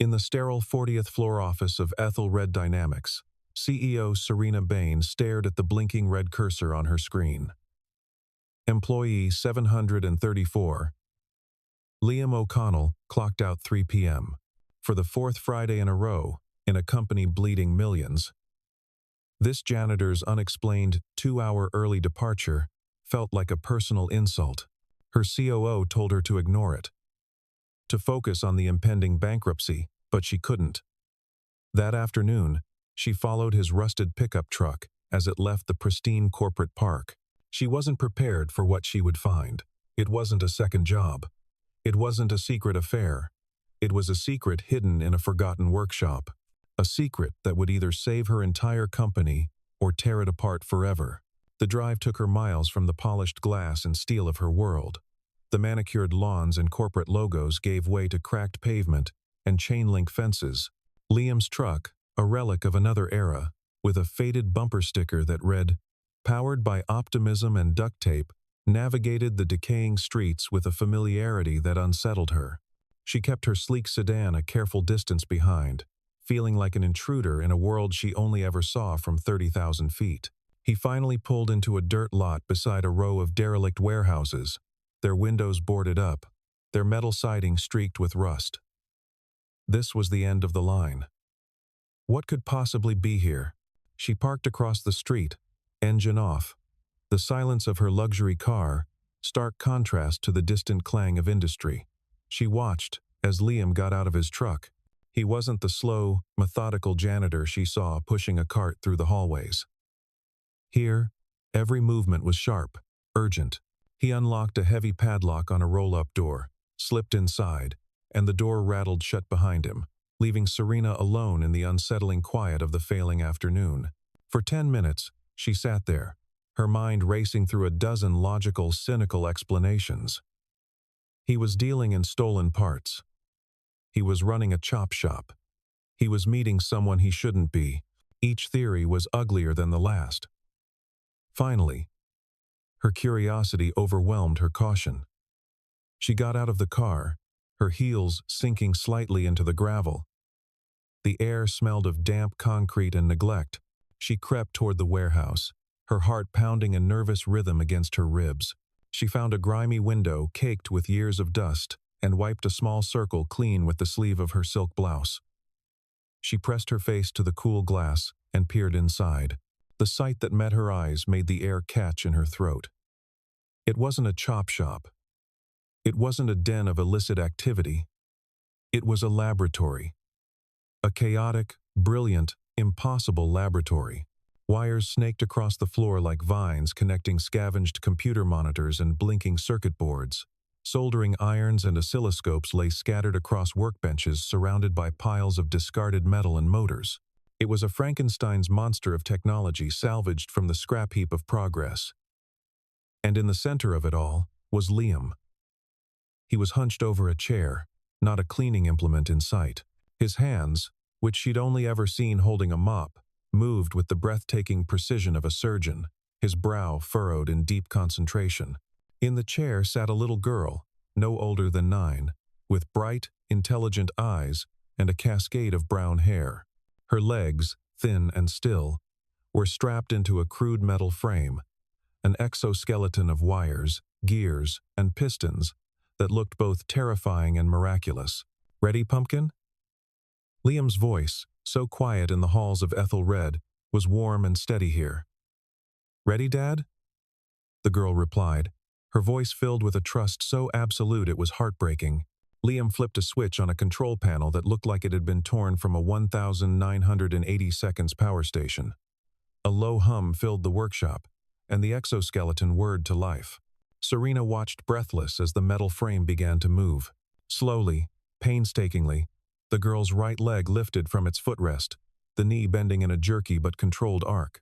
In the sterile 40th floor office of Ethelred Dynamics, CEO Serena Bain stared at the blinking red cursor on her screen. Employee 734. Liam O'Connell clocked out 3 p.m. for the fourth Friday in a row in a company bleeding millions. This janitor's unexplained 2-hour early departure felt like a personal insult. Her COO told her to ignore it, to focus on the impending bankruptcy, but she couldn't. That afternoon, she followed his rusted pickup truck as it left the pristine corporate park. She wasn't prepared for what she would find. It wasn't a second job. It wasn't a secret affair. It was a secret hidden in a forgotten workshop. A secret that would either save her entire company or tear it apart forever. The drive took her miles from the polished glass and steel of her world. The manicured lawns and corporate logos gave way to cracked pavement and chain-link fences. Liam's truck, a relic of another era, with a faded bumper sticker that read, "Powered by optimism and duct tape," navigated the decaying streets with a familiarity that unsettled her. She kept her sleek sedan a careful distance behind, feeling like an intruder in a world she only ever saw from 30,000 feet. He finally pulled into a dirt lot beside a row of derelict warehouses, their windows boarded up, their metal siding streaked with rust. This was the end of the line. What could possibly be here? She parked across the street, engine off. The silence of her luxury car, stark contrast to the distant clang of industry. She watched as Liam got out of his truck. He wasn't the slow, methodical janitor she saw pushing a cart through the hallways. Here, every movement was sharp, urgent. He unlocked a heavy padlock on a roll-up door, slipped inside, and the door rattled shut behind him, leaving Serena alone in the unsettling quiet of the failing afternoon. For 10 minutes, she sat there, her mind racing through a dozen logical, cynical explanations. He was dealing in stolen parts. He was running a chop shop. He was meeting someone he shouldn't be. Each theory was uglier than the last. Finally, her curiosity overwhelmed her caution. She got out of the car, her heels sinking slightly into the gravel. The air smelled of damp concrete and neglect. She crept toward the warehouse, her heart pounding a nervous rhythm against her ribs. She found a grimy window caked with years of dust and wiped a small circle clean with the sleeve of her silk blouse. She pressed her face to the cool glass and peered inside. The sight that met her eyes made the air catch in her throat. It wasn't a chop shop. It wasn't a den of illicit activity. It was a laboratory. A chaotic, brilliant, impossible laboratory. Wires snaked across the floor like vines connecting scavenged computer monitors and blinking circuit boards. Soldering irons and oscilloscopes lay scattered across workbenches surrounded by piles of discarded metal and motors. It was a Frankenstein's monster of technology salvaged from the scrap heap of progress. And in the center of it all was Liam. He was hunched over a chair, not a cleaning implement in sight. His hands, which she'd only ever seen holding a mop, moved with the breathtaking precision of a surgeon, his brow furrowed in deep concentration. In the chair sat a little girl, no older than 9, with bright, intelligent eyes and a cascade of brown hair. Her legs, thin and still, were strapped into a crude metal frame, an exoskeleton of wires, gears, and pistons that looked both terrifying and miraculous. "Ready, pumpkin?" Liam's voice, so quiet in the halls of Ethelred, was warm and steady here. "Ready, Dad?" The girl replied, her voice filled with a trust so absolute it was heartbreaking. Liam flipped a switch on a control panel that looked like it had been torn from a 1980 seconds power station. A low hum filled the workshop, and the exoskeleton whirred to life. Serena watched breathless as the metal frame began to move. Slowly, painstakingly, the girl's right leg lifted from its footrest, the knee bending in a jerky but controlled arc.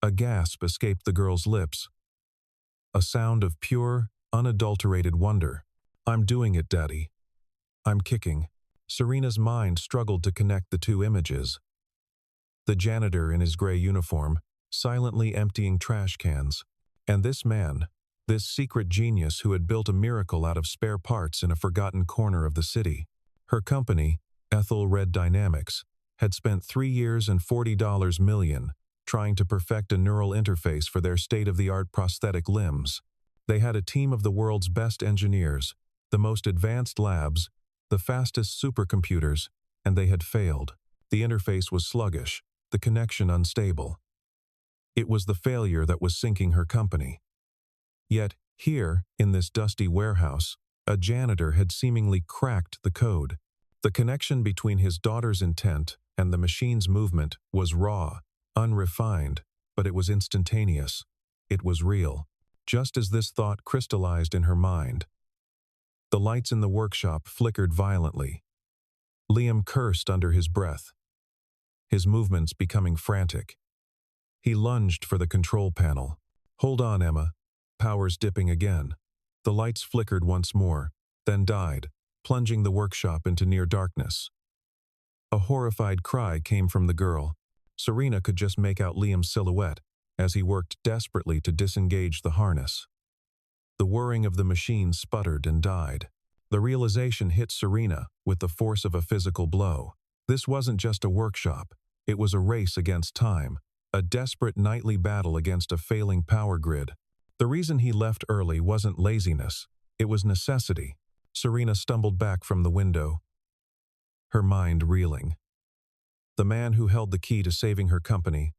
A gasp escaped the girl's lips, a sound of pure, unadulterated wonder. "I'm doing it, Daddy. I'm kicking." Serena's mind struggled to connect the two images. The janitor in his gray uniform, silently emptying trash cans, and this man, this secret genius who had built a miracle out of spare parts in a forgotten corner of the city. Her company, Ethel Red Dynamics, had spent 3 years and $40 million trying to perfect a neural interface for their state-of-the-art prosthetic limbs. They had a team of the world's best engineers, the most advanced labs, the fastest supercomputers, and they had failed. The interface was sluggish, the connection unstable. It was the failure that was sinking her company. Yet, here, in this dusty warehouse, a janitor had seemingly cracked the code. The connection between his daughter's intent and the machine's movement was raw, unrefined, but it was instantaneous. It was real. Just as this thought crystallized in her mind, the lights in the workshop flickered violently. Liam cursed under his breath, his movements becoming frantic. He lunged for the control panel. "Hold on, Emma." Powers dipping again. The lights flickered once more, then died, plunging the workshop into near darkness. A horrified cry came from the girl. Serena could just make out Liam's silhouette as he worked desperately to disengage the harness. The whirring of the machine sputtered and died. The realization hit Serena with the force of a physical blow. This wasn't just a workshop. It was a race against time, a desperate nightly battle against a failing power grid. The reason he left early wasn't laziness. It was necessity. Serena stumbled back from the window, her mind reeling. The man who held the key to saving her company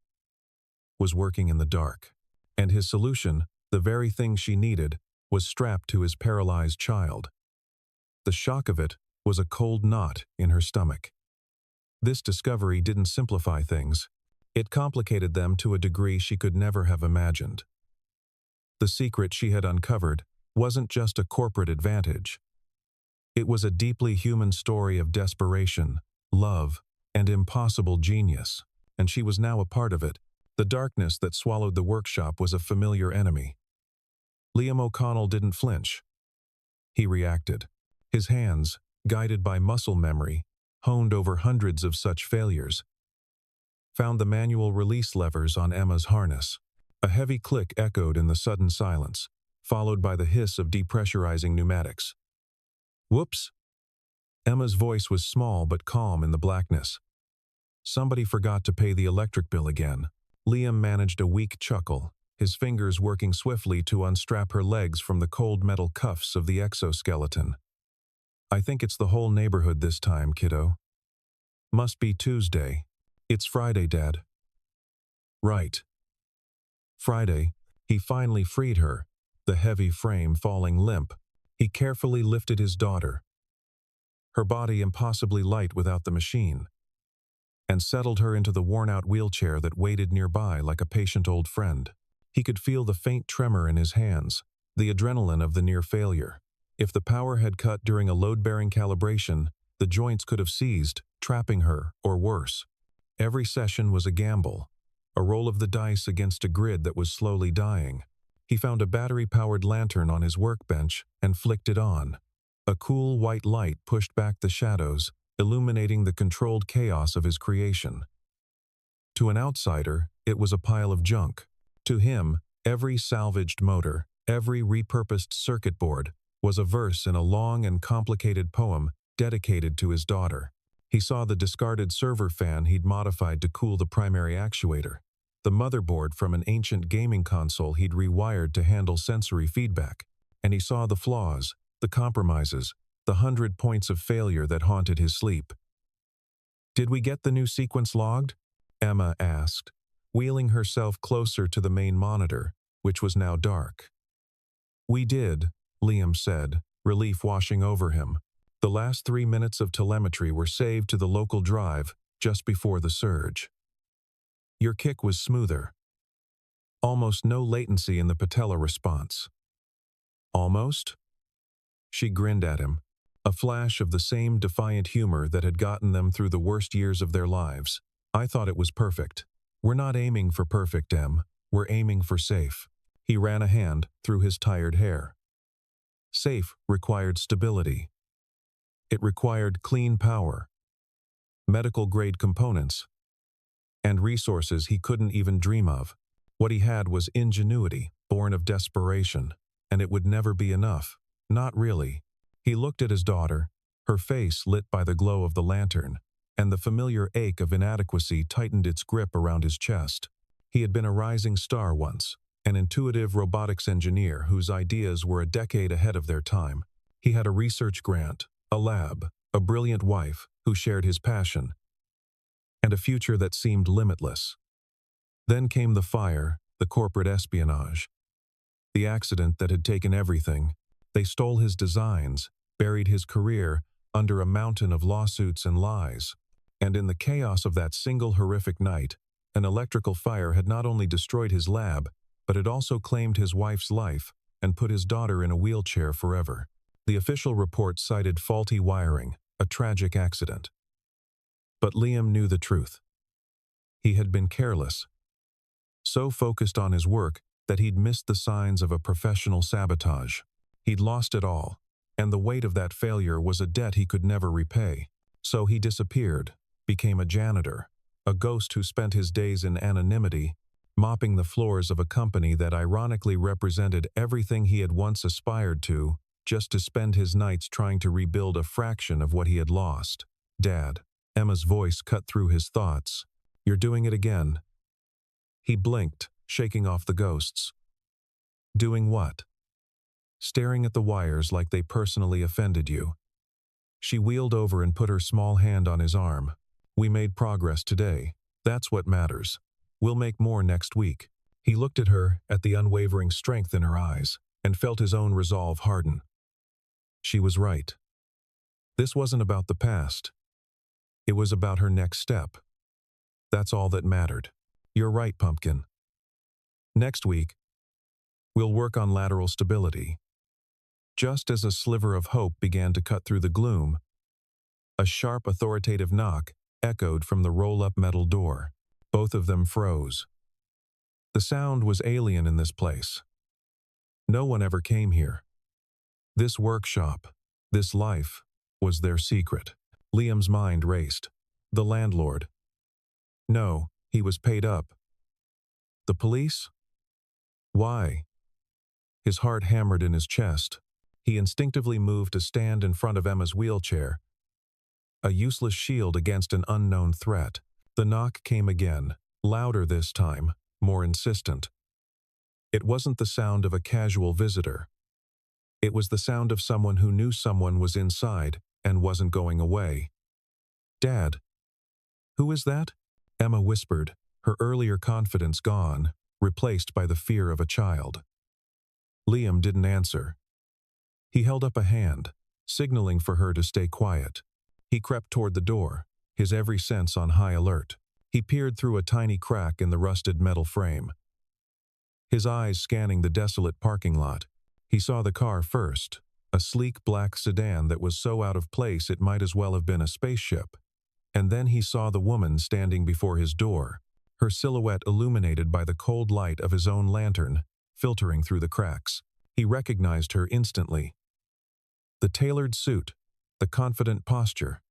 was working in the dark, and his solution, the very thing she needed, was strapped to his paralyzed child. The shock of it was a cold knot in her stomach. This discovery didn't simplify things. It complicated them to a degree she could never have imagined. The secret she had uncovered wasn't just a corporate advantage. It was a deeply human story of desperation, love, and impossible genius, and she was now a part of it. The darkness that swallowed the workshop was a familiar enemy. Liam O'Connell didn't flinch. He reacted. His hands, guided by muscle memory, honed over hundreds of such failures, found the manual release levers on Emma's harness. A heavy click echoed in the sudden silence, followed by the hiss of depressurizing pneumatics. "Whoops!" Emma's voice was small but calm in the blackness. "Somebody forgot to pay the electric bill again." Liam managed a weak chuckle, his fingers working swiftly to unstrap her legs from the cold metal cuffs of the exoskeleton. "I think it's the whole neighborhood this time, kiddo." "Must be Tuesday." "It's Friday, Dad." "Right." Friday, he finally freed her, the heavy frame falling limp. He carefully lifted his daughter, her body impossibly light without the machine, and settled her into the worn-out wheelchair that waited nearby like a patient old friend. He could feel the faint tremor in his hands, the adrenaline of the near failure. If the power had cut during a load-bearing calibration, the joints could have seized, trapping her, or worse. Every session was a gamble, a roll of the dice against a grid that was slowly dying. He found a battery-powered lantern on his workbench and flicked it on. A cool white light pushed back the shadows, illuminating the controlled chaos of his creation. To an outsider, it was a pile of junk. To him, every salvaged motor, every repurposed circuit board, was a verse in a long and complicated poem dedicated to his daughter. He saw the discarded server fan he'd modified to cool the primary actuator, the motherboard from an ancient gaming console he'd rewired to handle sensory feedback, and he saw the flaws, the compromises, the 100 points of failure that haunted his sleep. "Did we get the new sequence logged?" Emma asked, wheeling herself closer to the main monitor, which was now dark. "We did," Liam said, relief washing over him. The last 3 minutes of telemetry were saved to the local drive just before the surge. "Your kick was smoother. Almost no latency in the patella response." "Almost?" She grinned at him, a flash of the same defiant humor that had gotten them through the worst years of their lives. "I thought it was perfect." "We're not aiming for perfect, Em. We're aiming for safe." He ran a hand through his tired hair. Safe required stability. It required clean power, medical-grade components, and resources he couldn't even dream of. What he had was ingenuity, born of desperation, and it would never be enough. Not really. He looked at his daughter, her face lit by the glow of the lantern, and the familiar ache of inadequacy tightened its grip around his chest. He had been a rising star once, an intuitive robotics engineer whose ideas were a decade ahead of their time. He had a research grant, a lab, a brilliant wife who shared his passion, and a future that seemed limitless. Then came the fire, the corporate espionage, the accident that had taken everything. They stole his designs, buried his career under a mountain of lawsuits and lies. And in the chaos of that single horrific night, an electrical fire had not only destroyed his lab, but had also claimed his wife's life and put his daughter in a wheelchair forever. The official report cited faulty wiring, a tragic accident. But Liam knew the truth. He had been careless, so focused on his work that he'd missed the signs of a professional sabotage. He'd lost it all, and the weight of that failure was a debt he could never repay. So he disappeared, became a janitor, a ghost who spent his days in anonymity, mopping the floors of a company that ironically represented everything he had once aspired to, just to spend his nights trying to rebuild a fraction of what he had lost. "Dad," Emma's voice cut through his thoughts. "You're doing it again." He blinked, shaking off the ghosts. "Doing what?" "Staring at the wires like they personally offended you." She wheeled over and put her small hand on his arm. "We made progress today. That's what matters. We'll make more next week." He looked at her, at the unwavering strength in her eyes, and felt his own resolve harden. She was right. This wasn't about the past. It was about her next step. That's all that mattered. "You're right, Pumpkin. Next week, we'll work on lateral stability." Just as a sliver of hope began to cut through the gloom, a sharp, authoritative knock echoed from the roll-up metal door. Both of them froze. The sound was alien in this place. No one ever came here. This workshop, this life, was their secret. Liam's mind raced. The landlord. No, he was paid up. The police? Why? His heart hammered in his chest. He instinctively moved to stand in front of Emma's wheelchair, a useless shield against an unknown threat. The knock came again, louder this time, more insistent. It wasn't the sound of a casual visitor. It was the sound of someone who knew someone was inside and wasn't going away. "Dad." "Who is that?" Emma whispered, her earlier confidence gone, replaced by the fear of a child. Liam didn't answer. He held up a hand, signaling for her to stay quiet. He crept toward the door, his every sense on high alert. He peered through a tiny crack in the rusted metal frame, his eyes scanning the desolate parking lot. He saw the car first, a sleek black sedan that was so out of place it might as well have been a spaceship. And then he saw the woman standing before his door, her silhouette illuminated by the cold light of his own lantern, filtering through the cracks. He recognized her instantly. The tailored suit, the confident posture,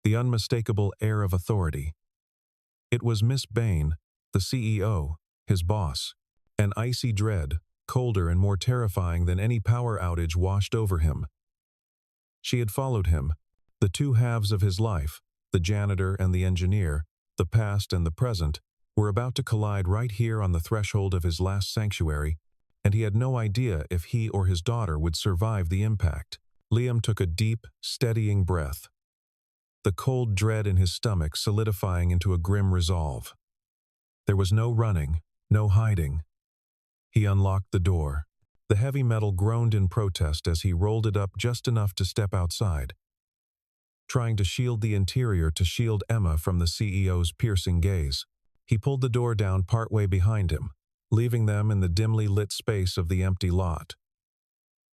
the unmistakable air of authority. It was Miss Bain, the CEO, his boss. An icy dread, colder and more terrifying than any power outage, washed over him. She had followed him, the two halves of his life, the janitor and the engineer, the past and the present, were about to collide right here on the threshold of his last sanctuary, and he had no idea if he or his daughter would survive the impact. Liam took a deep, steadying breath, the cold dread in his stomach solidifying into a grim resolve. There was no running, no hiding. He unlocked the door. The heavy metal groaned in protest as he rolled it up just enough to step outside, trying to shield the interior to shield Emma from the CEO's piercing gaze. He pulled the door down partway behind him, leaving them in the dimly lit space of the empty lot.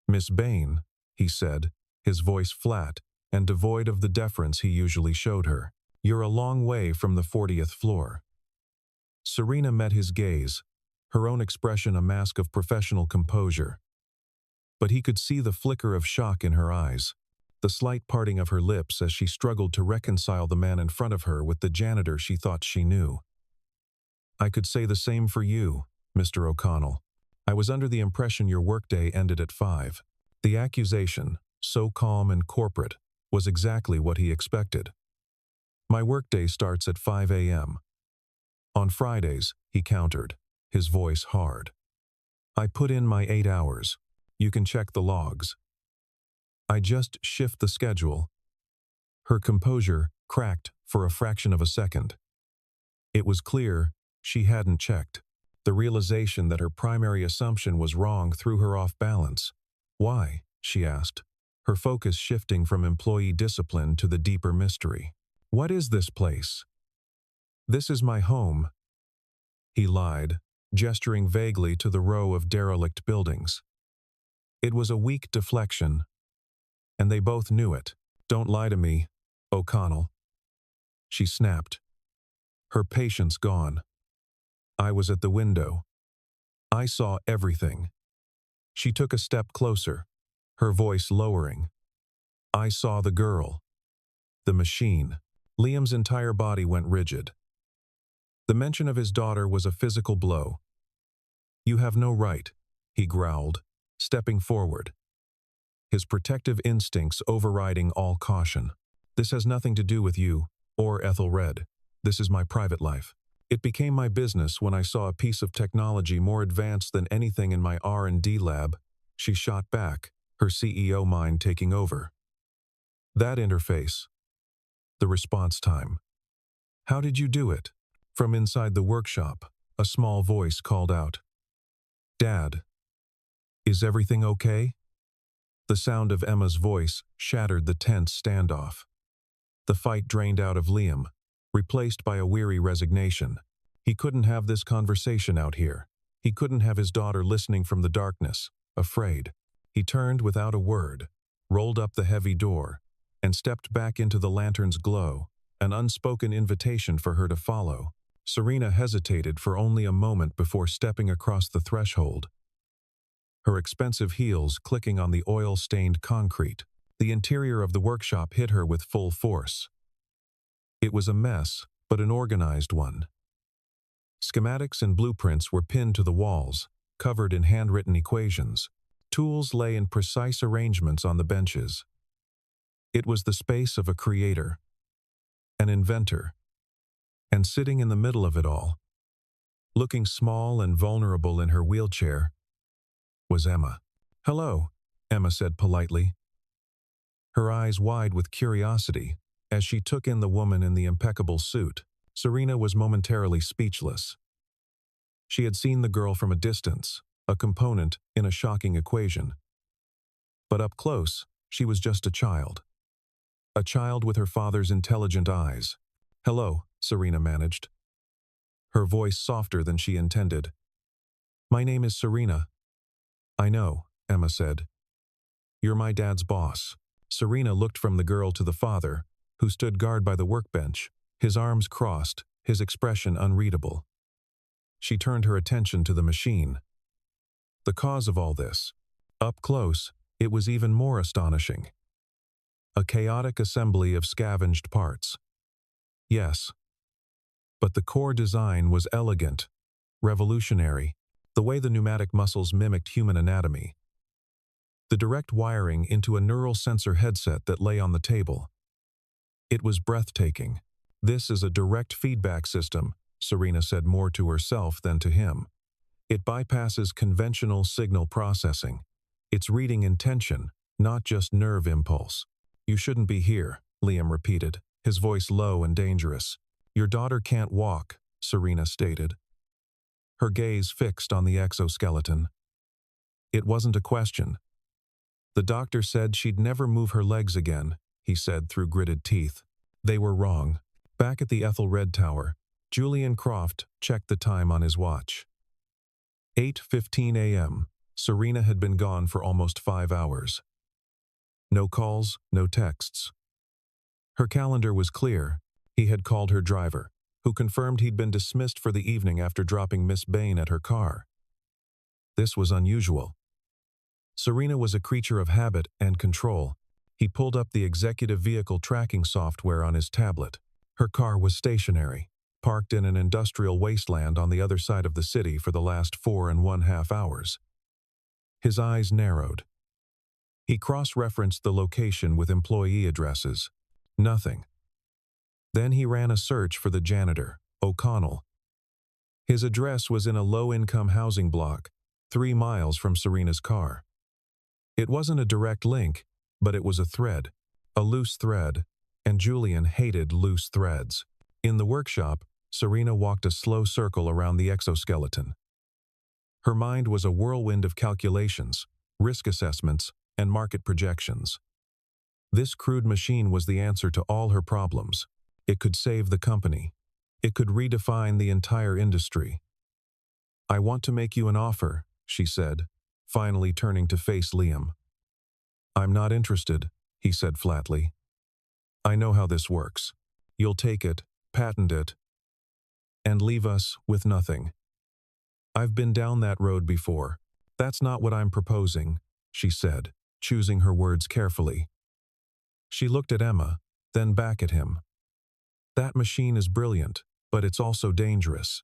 "Miss Bain," he said, his voice flat and devoid of the deference he usually showed her. "You're a long way from the 40th floor." Serena met his gaze, her own expression a mask of professional composure. But he could see the flicker of shock in her eyes, the slight parting of her lips as she struggled to reconcile the man in front of her with the janitor she thought she knew. "I could say the same for you, Mr. O'Connell. I was under the impression your workday ended at 5. The accusation, so calm and corporate, was exactly what he expected. My workday starts at 5 a.m. On Fridays, he countered, his voice hard. I put in my 8 hours. You can check the logs. I just shift the schedule. Her composure cracked for a fraction of a second. It was clear she hadn't checked. The realization that her primary assumption was wrong threw her off balance. Why? She asked, her focus shifting from employee discipline to the deeper mystery. What is this place? This is my home. He lied, gesturing vaguely to the row of derelict buildings. It was a weak deflection, and they both knew it. Don't lie to me, O'Connell. She snapped, her patience gone. I was at the window. I saw everything. She took a step closer, her voice lowering. I saw the girl. The machine. Liam's entire body went rigid. The mention of his daughter was a physical blow. You have no right, he growled, stepping forward, his protective instincts overriding all caution. This has nothing to do with you, or Ethelred. This is my private life. It became my business when I saw a piece of technology more advanced than anything in my R&D lab. She shot back, her CEO mind taking over. That interface. The response time. How did you do it? From inside the workshop, a small voice called out. Dad. Is everything okay? The sound of Emma's voice shattered the tense standoff. The fight drained out of Liam, replaced by a weary resignation. He couldn't have this conversation out here. He couldn't have his daughter listening from the darkness, afraid. He turned without a word, rolled up the heavy door, and stepped back into the lantern's glow, an unspoken invitation for her to follow. Serena hesitated for only a moment before stepping across the threshold, her expensive heels clicking on the oil-stained concrete. The interior of the workshop hit her with full force. It was a mess, but an organized one. Schematics and blueprints were pinned to the walls, covered in handwritten equations. Tools lay in precise arrangements on the benches. It was the space of a creator, an inventor. And sitting in the middle of it all, looking small and vulnerable in her wheelchair, was Emma. Hello, Emma said politely, her eyes wide with curiosity as she took in the woman in the impeccable suit. Serena was momentarily speechless. She had seen the girl from a distance, a component in a shocking equation. But up close, she was just a child. A child with her father's intelligent eyes. Hello, Serena managed, her voice softer than she intended. My name is Serena. I know, Emma said. You're my dad's boss. Serena looked from the girl to the father, who stood guard by the workbench, his arms crossed, his expression unreadable. She turned her attention to the machine. The cause of all this. Up close, it was even more astonishing. A chaotic assembly of scavenged parts. Yes. But the core design was elegant, revolutionary, the way the pneumatic muscles mimicked human anatomy. The direct wiring into a neural sensor headset that lay on the table. It was breathtaking. This is a direct feedback system, Serena said more to herself than to him. It bypasses conventional signal processing. It's reading intention, not just nerve impulse. You shouldn't be here, Liam repeated, his voice low and dangerous. Your daughter can't walk, Serena stated, her gaze fixed on the exoskeleton. It wasn't a question. The doctor said she'd never move her legs again, he said through gritted teeth. They were wrong. Back at the Ethelred Tower, Julian Croft checked the time on his watch. 8:15 a.m. Serena had been gone for almost 5 hours. No calls, no texts. Her calendar was clear. He had called her driver, who confirmed he'd been dismissed for the evening after dropping Miss Bain at her car. This was unusual. Serena was a creature of habit and control. He pulled up the executive vehicle tracking software on his tablet. Her car was stationary, parked in an industrial wasteland on the other side of the city for the last 4.5 hours. His eyes narrowed. He cross-referenced the location with employee addresses. Nothing. Then he ran a search for the janitor, O'Connell. His address was in a low-income housing block, 3 miles from Serena's car. It wasn't a direct link, but it was a loose thread, and Julian hated loose threads. In the workshop, Serena walked a slow circle around the exoskeleton. Her mind was a whirlwind of calculations, risk assessments, and market projections. This crude machine was the answer to all her problems. It could save the company. It could redefine the entire industry. "I want to make you an offer," she said, finally turning to face Liam. "I'm not interested," he said flatly. "I know how this works. You'll take it, patent it, and leave us with nothing. I've been down that road before. That's not what I'm proposing," she said, choosing her words carefully. She looked at Emma, then back at him. "That machine is brilliant, but it's also dangerous.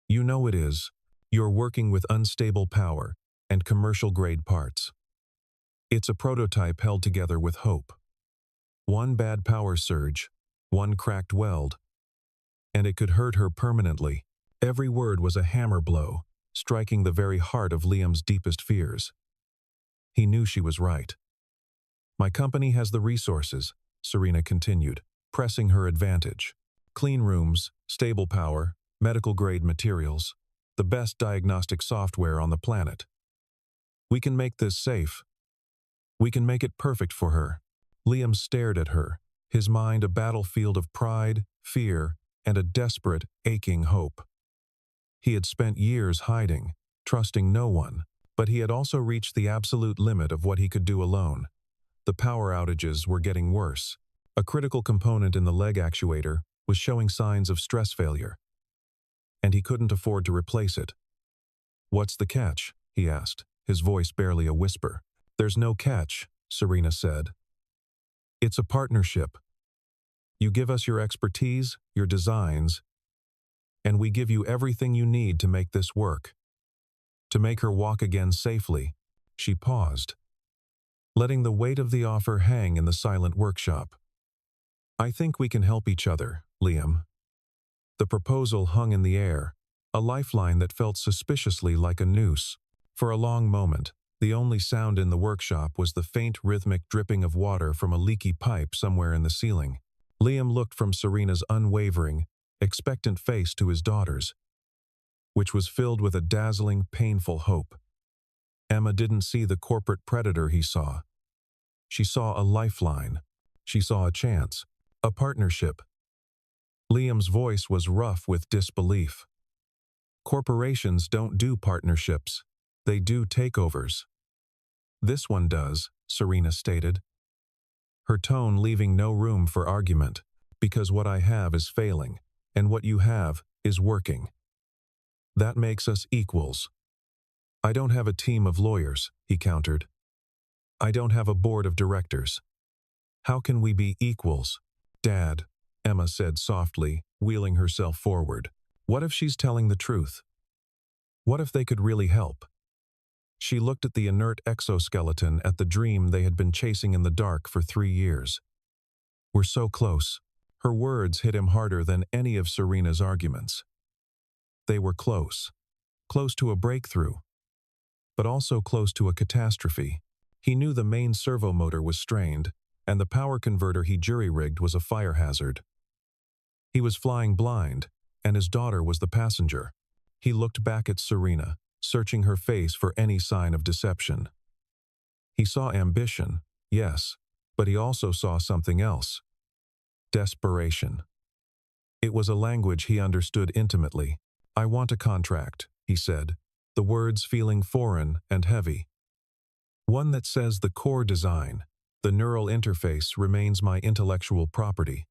You know it is. You're working with unstable power and commercial-grade parts. It's a prototype held together with hope. One bad power surge, one cracked weld, and it could hurt her permanently." Every word was a hammer blow, striking the very heart of Liam's deepest fears. He knew she was right. "My company has the resources," Serena continued, pressing her advantage. "Clean rooms, stable power, medical-grade materials, the best diagnostic software on the planet. We can make this safe. We can make it perfect for her." Liam stared at her, his mind a battlefield of pride, fear, and a desperate, aching hope. He had spent years hiding, trusting no one, but he had also reached the absolute limit of what he could do alone. The power outages were getting worse. A critical component in the leg actuator was showing signs of stress failure, and he couldn't afford to replace it. "What's the catch?" he asked, his voice barely a whisper. "There's no catch," Serena said. "It's a partnership. You give us your expertise, your designs, and we give you everything you need to make this work." To make her walk again safely, she paused, letting the weight of the offer hang in the silent workshop. "I think we can help each other, Liam." The proposal hung in the air, a lifeline that felt suspiciously like a noose. For a long moment, the only sound in the workshop was the faint rhythmic dripping of water from a leaky pipe somewhere in the ceiling. Liam looked from Serena's unwavering, expectant face to his daughter's, which was filled with a dazzling, painful hope. Emma didn't see the corporate predator he saw. She saw a lifeline. She saw a chance, a partnership. Liam's voice was rough with disbelief. "Corporations don't do partnerships. They do takeovers." "This one does," Serena stated, her tone leaving no room for argument, "because what I have is failing, and what you have is working. That makes us equals." "I don't have a team of lawyers," he countered. "I don't have a board of directors. How can we be equals?" "Dad," Emma said softly, wheeling herself forward. "What if she's telling the truth? What if they could really help?" She looked at the inert exoskeleton, at the dream they had been chasing in the dark for 3 years. "We're so close." Her words hit him harder than any of Serena's arguments. They were close. Close to a breakthrough, but also close to a catastrophe. He knew the main servo motor was strained, and the power converter he jury-rigged was a fire hazard. He was flying blind, and his daughter was the passenger. He looked back at Serena, searching her face for any sign of deception. He saw ambition, yes, but he also saw something else. Desperation. It was a language he understood intimately. "I want a contract," he said, the words feeling foreign and heavy. "One that says the core design, the neural interface, remains my intellectual property.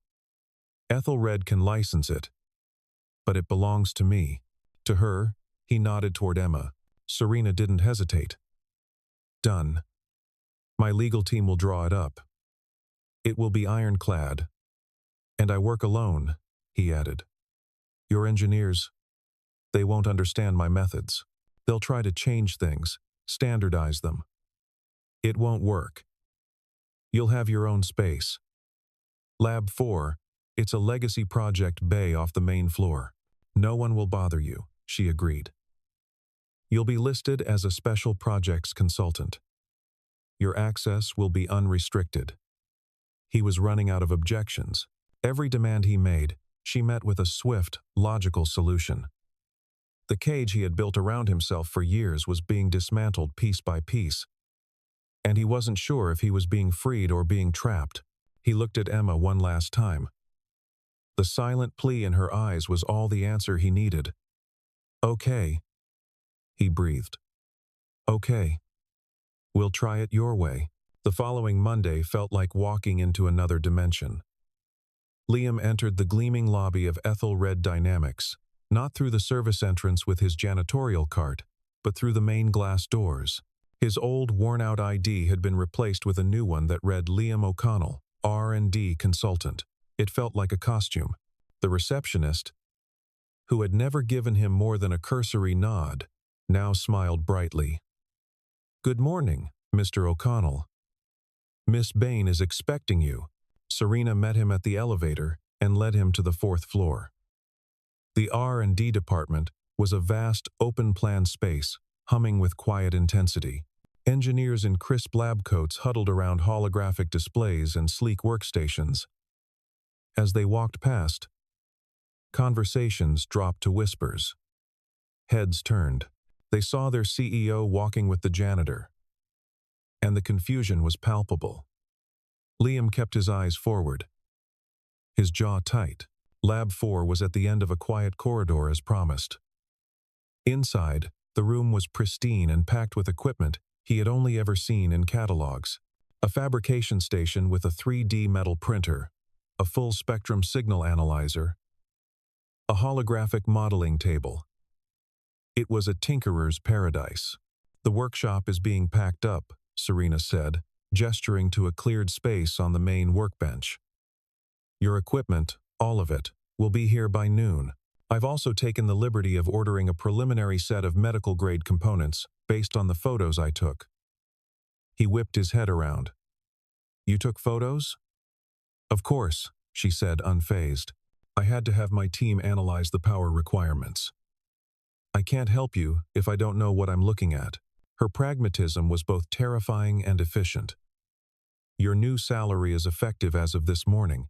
Ethelred can license it, but it belongs to me." To her, he nodded toward Emma. Serena didn't hesitate. "Done. My legal team will draw it up. It will be ironclad. And I work alone," he added. "Your engineers, they won't understand my methods. They'll try to change things, standardize them. It won't work. You'll have your own space. Lab 4, it's a legacy project bay off the main floor. No one will bother you, she agreed. You'll be listed as a special projects consultant. Your access will be unrestricted. He was running out of objections. Every demand he made, she met with a swift, logical solution. The cage he had built around himself for years was being dismantled piece by piece, and he wasn't sure if he was being freed or being trapped. He looked at Emma one last time. The silent plea in her eyes was all the answer he needed. Okay, he breathed. Okay. We'll try it your way. The following Monday felt like walking into another dimension. Liam entered the gleaming lobby of Ethelred Dynamics, not through the service entrance with his janitorial cart, but through the main glass doors. His old, worn-out ID had been replaced with a new one that read Liam O'Connell, R&D Consultant. It felt like a costume. The receptionist, who had never given him more than a cursory nod, now smiled brightly. "Good morning, Mr. O'Connell. Miss Bain is expecting you." Serena met him at the elevator and led him to the 4th floor. The R&D department was a vast, open-plan space, humming with quiet intensity. Engineers in crisp lab coats huddled around holographic displays and sleek workstations. As they walked past, conversations dropped to whispers. Heads turned. They saw their CEO walking with the janitor, and the confusion was palpable. Liam kept his eyes forward, his jaw tight. Lab 4 was at the end of a quiet corridor as promised. Inside, the room was pristine and packed with equipment he had only ever seen in catalogs. A fabrication station with a 3D metal printer, a full-spectrum signal analyzer, a holographic modeling table. It was a tinkerer's paradise. "The workshop is being packed up," Serena said, gesturing to a cleared space on the main workbench. "Your equipment, all of it, will be here by noon. I've also taken the liberty of ordering a preliminary set of medical-grade components based on the photos I took." He whipped his head around. "You took photos?" "Of course," she said, unfazed. "I had to have my team analyze the power requirements. I can't help you if I don't know what I'm looking at." Her pragmatism was both terrifying and efficient. "Your new salary is effective as of this morning.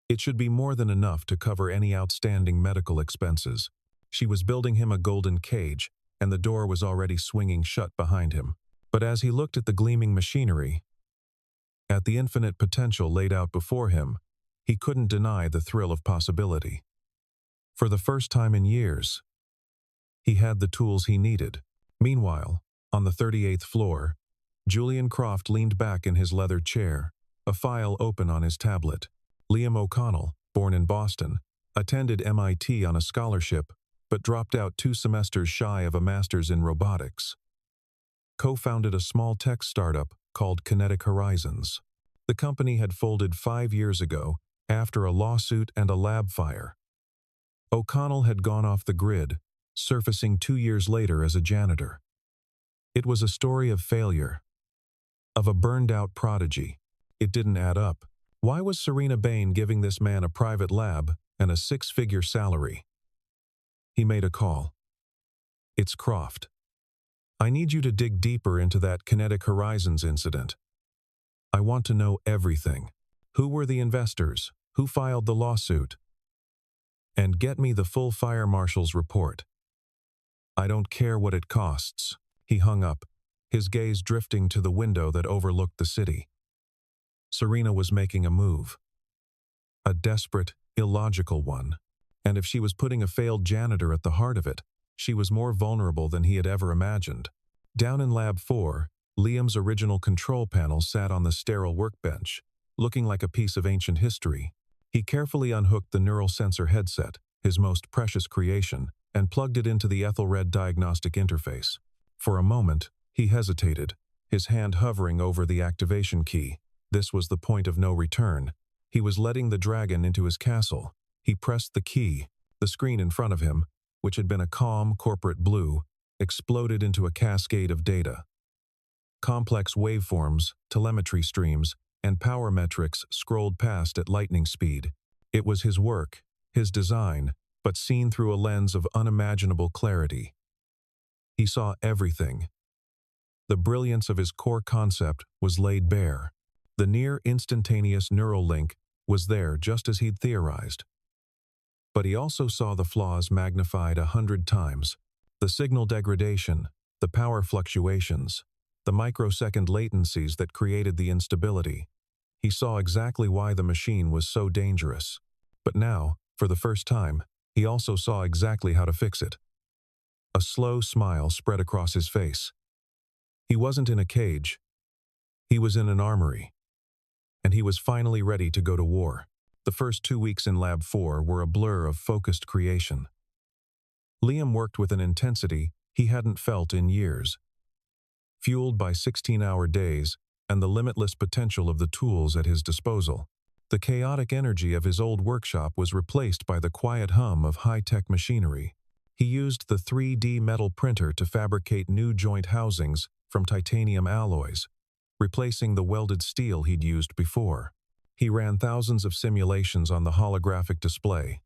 It should be more than enough to cover any outstanding medical expenses." She was building him a golden cage, and the door was already swinging shut behind him. But as he looked at the gleaming machinery, at the infinite potential laid out before him, he couldn't deny the thrill of possibility. For the first time in years, he had the tools he needed. Meanwhile, on the 38th floor, Julian Croft leaned back in his leather chair, a file open on his tablet. Liam O'Connell, born in Boston, attended MIT on a scholarship, but dropped out 2 semesters shy of a master's in robotics. Co-founded a small tech startup called Kinetic Horizons. The company had folded 5 years ago after a lawsuit and a lab fire. O'Connell had gone off the grid, surfacing 2 years later as a janitor. It was a story of failure, of a burned-out prodigy. It didn't add up. Why was Serena Bain giving this man a private lab and a 6-figure salary? He made a call. "It's Croft. I need you to dig deeper into that Kinetic Horizons incident. I want to know everything. Who were the investors? Who filed the lawsuit? And get me the full fire marshal's report. I don't care what it costs." He hung up, his gaze drifting to the window that overlooked the city. Serena was making a move. A desperate, illogical one. And if she was putting a failed janitor at the heart of it, she was more vulnerable than he had ever imagined. Down in Lab 4, Liam's original control panel sat on the sterile workbench, looking like a piece of ancient history. He carefully unhooked the neural sensor headset, his most precious creation, and plugged it into the Ethelred diagnostic interface. For a moment, he hesitated, his hand hovering over the activation key. This was the point of no return. He was letting the dragon into his castle. He pressed the key. The screen in front of him, which had been a calm corporate blue, exploded into a cascade of data. Complex waveforms, telemetry streams, and power metrics scrolled past at lightning speed. It was his work, his design, but seen through a lens of unimaginable clarity. He saw everything. The brilliance of his core concept was laid bare. The near-instantaneous neural link was there just as he'd theorized. But he also saw the flaws magnified 100 times. The signal degradation, the power fluctuations, the microsecond latencies that created the instability. He saw exactly why the machine was so dangerous. But now, for the first time, he also saw exactly how to fix it. A slow smile spread across his face. He wasn't in a cage. He was in an armory. And he was finally ready to go to war. The first 2 weeks in Lab 4 were a blur of focused creation. Liam worked with an intensity he hadn't felt in years. Fueled by 16-hour days and the limitless potential of the tools at his disposal, the chaotic energy of his old workshop was replaced by the quiet hum of high-tech machinery. He used the 3D metal printer to fabricate new joint housings from titanium alloys, replacing the welded steel he'd used before. He ran thousands of simulations on the holographic display,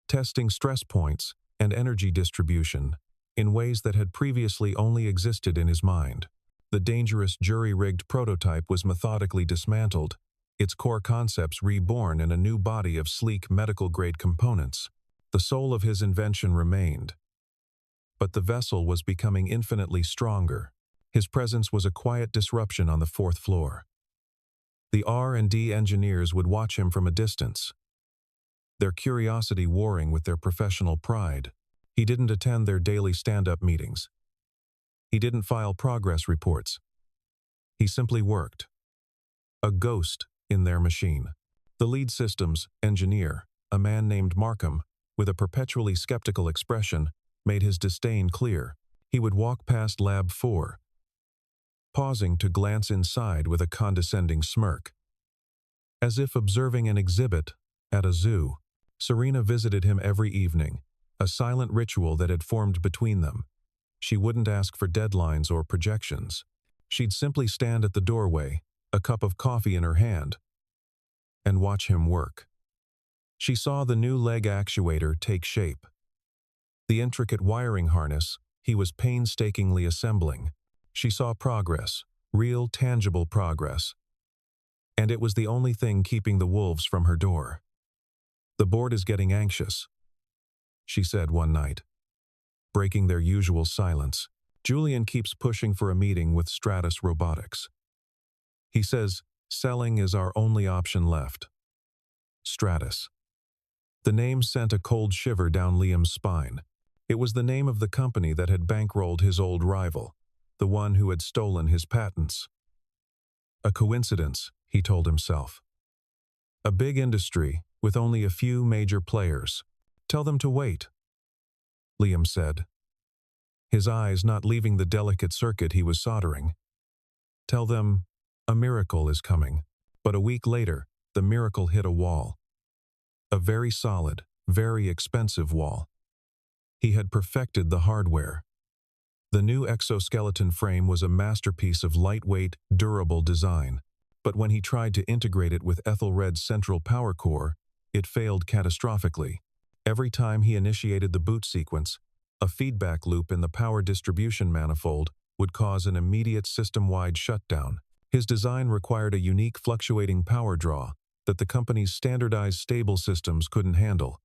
testing stress points and energy distribution in ways that had previously only existed in his mind. The dangerous jury-rigged prototype was methodically dismantled, its core concepts reborn in a new body of sleek medical-grade components. The soul of his invention remained. But the vessel was becoming infinitely stronger. His presence was a quiet disruption on the 4th floor. The R&D engineers would watch him from a distance, their curiosity warring with their professional pride. He didn't attend their daily stand-up meetings. He didn't file progress reports. He simply worked. A ghost in their machine. The lead systems engineer, a man named Markham, with a perpetually skeptical expression, made his disdain clear. He would walk past Lab 4, pausing to glance inside with a condescending smirk. As if observing an exhibit at a zoo, Serena visited him every evening, a silent ritual that had formed between them. She wouldn't ask for deadlines or projections. She'd simply stand at the doorway, a cup of coffee in her hand, and watch him work. She saw the new leg actuator take shape. The intricate wiring harness he was painstakingly assembling. She saw progress, real, tangible progress. And it was the only thing keeping the wolves from her door. "The board is getting anxious," she said one night, breaking their usual silence. "Julian keeps pushing for a meeting with Stratus Robotics. He says selling is our only option left." Stratus. The name sent a cold shiver down Liam's spine. It was the name of the company that had bankrolled his old rival, the one who had stolen his patents. A coincidence, he told himself. A big industry with only a few major players. "Tell them to wait," Liam said, his eyes not leaving the delicate circuit he was soldering. "Tell them a miracle is coming." But a week later, the miracle hit a wall. A very solid, very expensive wall. He had perfected the hardware. The new exoskeleton frame was a masterpiece of lightweight, durable design. But when he tried to integrate it with Ethelred's central power core, it failed catastrophically. Every time he initiated the boot sequence, a feedback loop in the power distribution manifold would cause an immediate system-wide shutdown. His design required a unique fluctuating power draw that the company's standardized stable systems couldn't handle.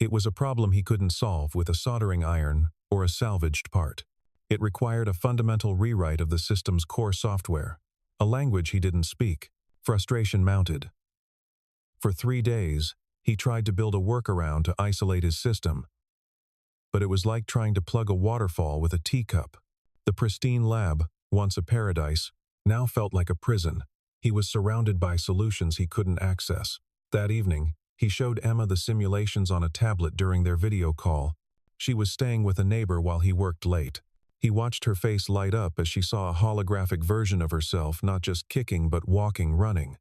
It was a problem he couldn't solve with a soldering iron or a salvaged part. It required a fundamental rewrite of the system's core software, a language he didn't speak. Frustration mounted. For 3 days, he tried to build a workaround to isolate his system. But it was like trying to plug a waterfall with a teacup. The pristine lab, once a paradise, now felt like a prison. He was surrounded by solutions he couldn't access. That evening, he showed Emma the simulations on a tablet during their video call. She was staying with a neighbor while he worked late. He watched her face light up as she saw a holographic version of herself not just kicking but walking, running.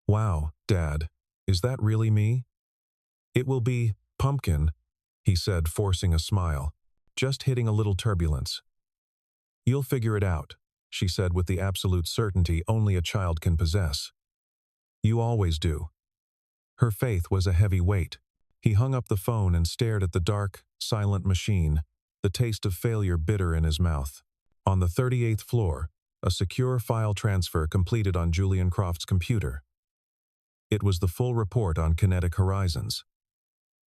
"Wow, Dad, is that really me?" "It will be Pumpkin," he said, forcing a smile, "just hitting a little turbulence." "You'll figure it out," she said with the absolute certainty only a child can possess. "You always do." Her faith was a heavy weight. He hung up the phone and stared at the dark, silent machine, the taste of failure bitter in his mouth. On the 38th floor, a secure file transfer completed on Julian Croft's computer. It was the full report on Kinetic Horizons.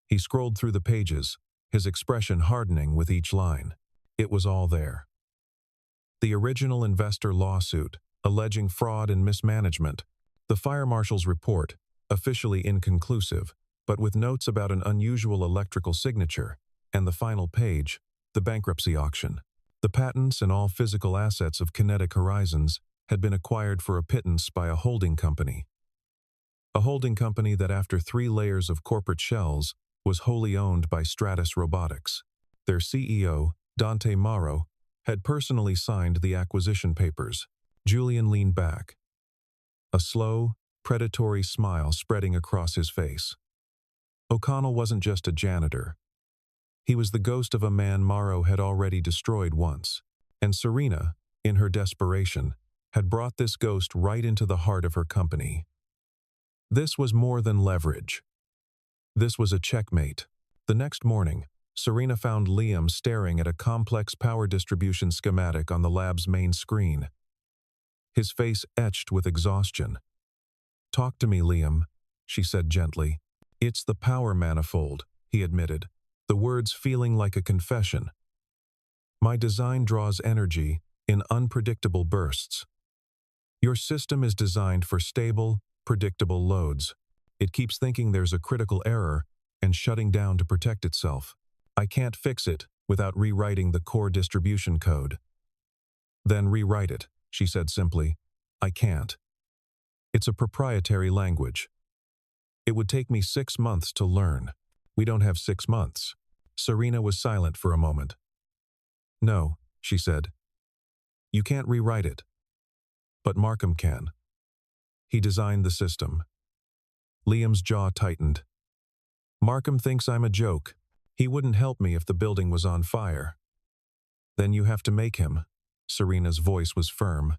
He scrolled through the pages, his expression hardening with each line. It was all there. The original investor lawsuit, alleging fraud and mismanagement. The fire marshal's report, officially inconclusive, but with notes about an unusual electrical signature, and the final page, the bankruptcy auction. The patents and all physical assets of Kinetic Horizons had been acquired for a pittance by a holding company. A holding company that, after 3 layers of corporate shells, was wholly owned by Stratus Robotics. Their CEO, Dante Mauro, had personally signed the acquisition papers. Julian leaned back, a slow, predatory smile spreading across his face. O'Connell wasn't just a janitor. He was the ghost of a man Mauro had already destroyed once, and Serena, in her desperation, had brought this ghost right into the heart of her company. This was more than leverage. This was a checkmate. The next morning, Serena found Liam staring at a complex power distribution schematic on the lab's main screen. His face etched with exhaustion. "Talk to me, Liam," she said gently. "It's the power manifold," he admitted, the words feeling like a confession. "My design draws energy in unpredictable bursts. Your system is designed for stable, predictable loads. It keeps thinking there's a critical error and shutting down to protect itself. I can't fix it without rewriting the core distribution code." "Then rewrite it," she said simply. "I can't. It's a proprietary language. It would take me 6 months to learn. We don't have 6 months." Serena was silent for a moment. "No," she said. "You can't rewrite it. But Markham can. He designed the system." Liam's jaw tightened. "Markham thinks I'm a joke. He wouldn't help me if the building was on fire." "Then you have to make him." Serena's voice was firm.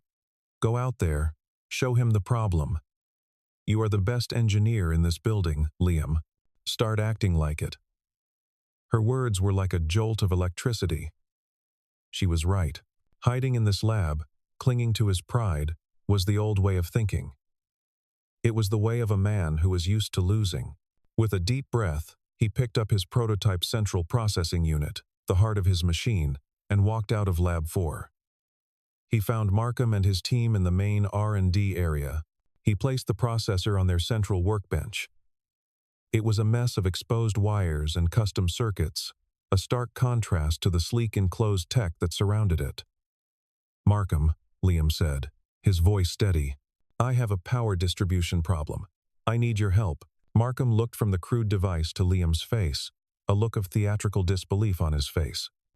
"Go out there. Show him the problem. You are the best engineer in this building, Liam. Start acting like it." Her words were like a jolt of electricity. She was right. Hiding in this lab, clinging to his pride, was the old way of thinking. It was the way of a man who was used to losing. With a deep breath, he picked up his prototype central processing unit, the heart of his machine, and walked out of Lab 4. He found Markham and his team in the main R&D area. He placed the processor on their central workbench. It was a mess of exposed wires and custom circuits, a stark contrast to the sleek enclosed tech that surrounded it. "Markham," Liam said, his voice steady, "I have a power distribution problem. I need your help." Markham looked from the crude device to Liam's face, a look of theatrical disbelief on his face.